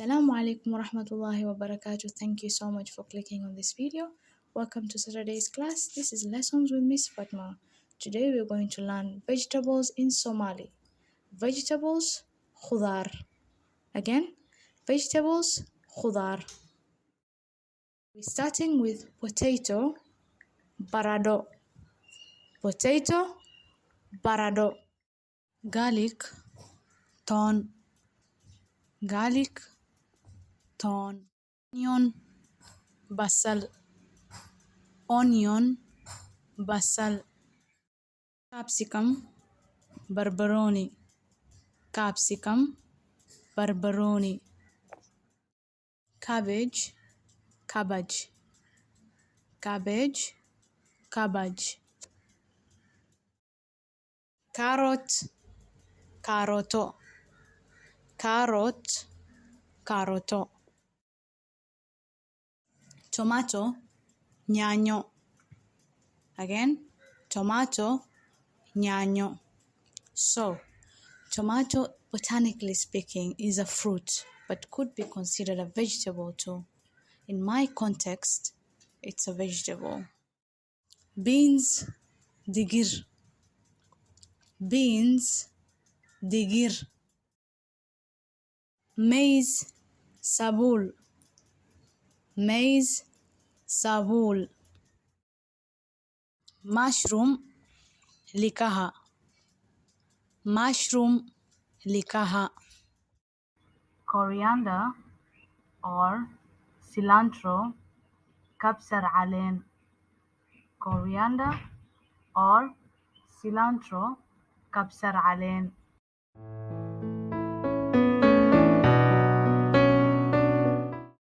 Assalamu alaikum warahmatullahi wabarakatuh. Thank you so much for clicking on this video. Welcome to Saturday's class. This is Lessons with Miss Fatma. Today we're going to learn vegetables in Somali. Vegetables, Qudaar. Again, vegetables, Qudaar. We're starting with potato, barado. Potato, barado. Garlic, TOON. Garlic, TOON. Onion, BASAL. Onion, BASAL. CAPSICUM, BARBARONI. CAPSICUM, BARBARONI. CABBAGE, KABBAGE. CABBAGE, KABBAAJ. Carrot, KAROOTO. Carrot, KAROOTO. TOMATO-NYAANYO. Again, TOMATO-NYAANYO. So, tomato, botanically speaking, is a fruit, but could be considered a vegetable too. In my context, it's a vegetable. Beans, DIGIR. Beans, DIGIR. MAIZE, SABUUL. MAIZE, SABUUL. Mushroom, LIKAHA. Mushroom, LIKAHA. Coriander or cilantro, CALEEN. Coriander or cilantro, CALEEN.